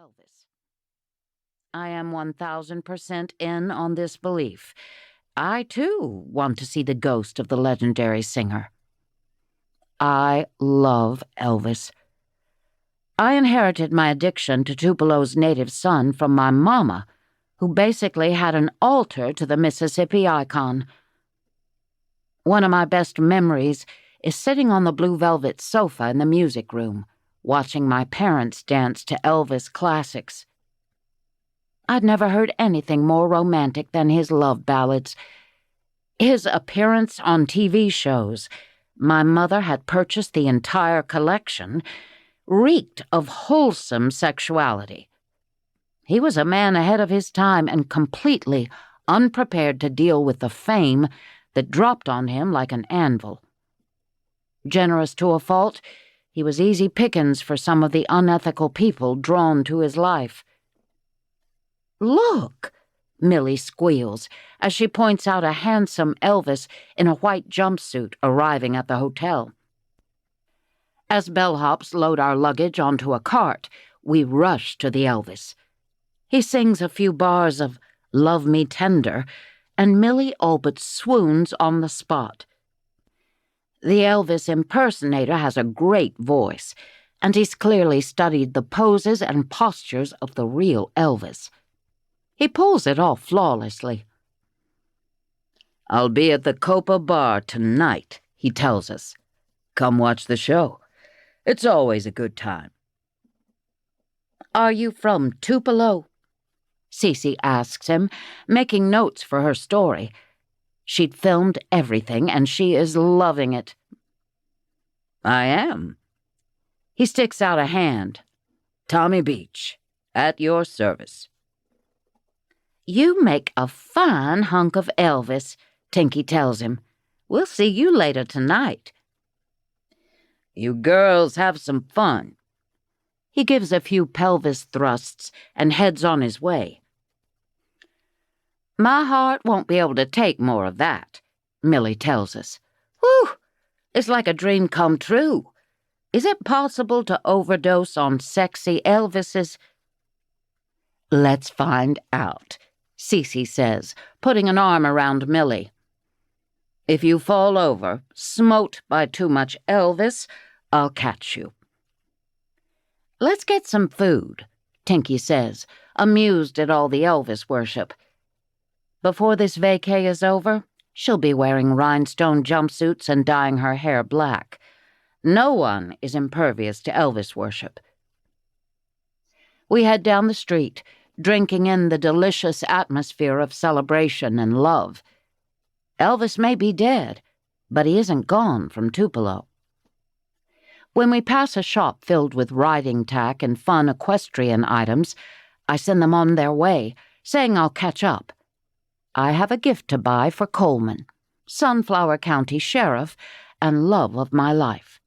Elvis. I am 1,000% in on this belief. I, too, want to see the ghost of the legendary singer. I love Elvis. I inherited my addiction to Tupelo's native son from my mama, who basically had an altar to the Mississippi icon. One of my best memories is sitting on the blue velvet sofa in the music room, watching my parents dance to Elvis classics. I'd never heard anything more romantic than his love ballads. His appearance on TV shows, my mother had purchased the entire collection, reeked of wholesome sexuality. He was a man ahead of his time and completely unprepared to deal with the fame that dropped on him like an anvil. Generous to a fault, he was easy pickings for some of the unethical people drawn to his life. "Look," Millie squeals as she points out a handsome Elvis in a white jumpsuit arriving at the hotel. As bellhops load our luggage onto a cart, we rush to the Elvis. He sings a few bars of "Love Me Tender," and Millie all but swoons on the spot. The Elvis impersonator has a great voice, and he's clearly studied the poses and postures of the real Elvis. He pulls it off flawlessly. "I'll be at the Copa Bar tonight," he tells us. "Come watch the show. It's always a good time." "Are you from Tupelo?" Cece asks him, making notes for her story. She'd filmed everything, and she is loving it. "I am." He sticks out a hand. "Tommy Beach, at your service." "You make a fine hunk of Elvis," Tinkie tells him. "We'll see you later tonight." "You girls have some fun." He gives a few pelvis thrusts and heads on his way. "My heart won't be able to take more of that," Millie tells us. "Whew! It's like a dream come true. Is it possible to overdose on sexy Elvises?" "Let's find out," Cece says, putting an arm around Millie. "If you fall over, smote by too much Elvis, I'll catch you." "Let's get some food," Tinkie says, amused at all the Elvis worship. Before this vacay is over, she'll be wearing rhinestone jumpsuits and dyeing her hair black. No one is impervious to Elvis worship. We head down the street, drinking in the delicious atmosphere of celebration and love. Elvis may be dead, but he isn't gone from Tupelo. When we pass a shop filled with riding tack and fun equestrian items, I send them on their way, saying I'll catch up. I have a gift to buy for Coleman, Sunflower County Sheriff and love of my life.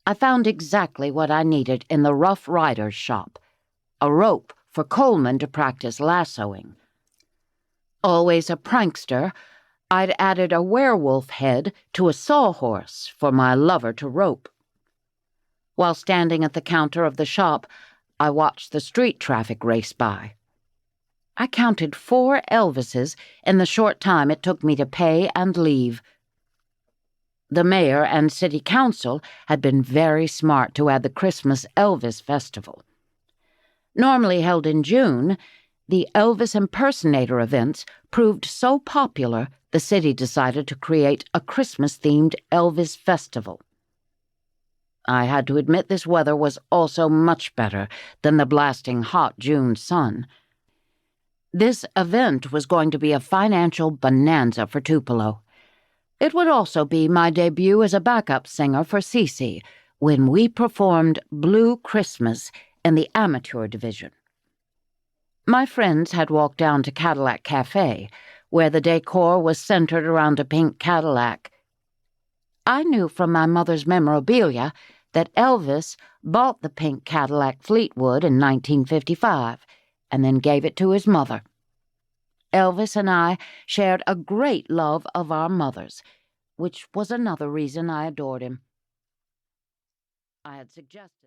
I found exactly what I needed in the Rough Rider's shop, a rope for Coleman to practice lassoing. Always a prankster, I'd added a werewolf head to a sawhorse for my lover to rope. While standing at the counter of the shop, I watched the street traffic race by. I counted 4 Elvises in the short time it took me to pay and leave. The mayor and city council had been very smart to add the Christmas Elvis Festival. Normally held in June, the Elvis impersonator events proved so popular the city decided to create a Christmas-themed Elvis Festival. I had to admit this weather was also much better than the blasting hot June sun. This event was going to be a financial bonanza for Tupelo. It would also be my debut as a backup singer for Cece when we performed Blue Christmas in the amateur division. My friends had walked down to Cadillac Cafe, where the decor was centered around a pink Cadillac. I knew from my mother's memorabilia that Elvis bought the pink Cadillac Fleetwood in 1955, and then gave it to his mother. Elvis and I shared a great love of our mothers, which was another reason I adored him. I had suggested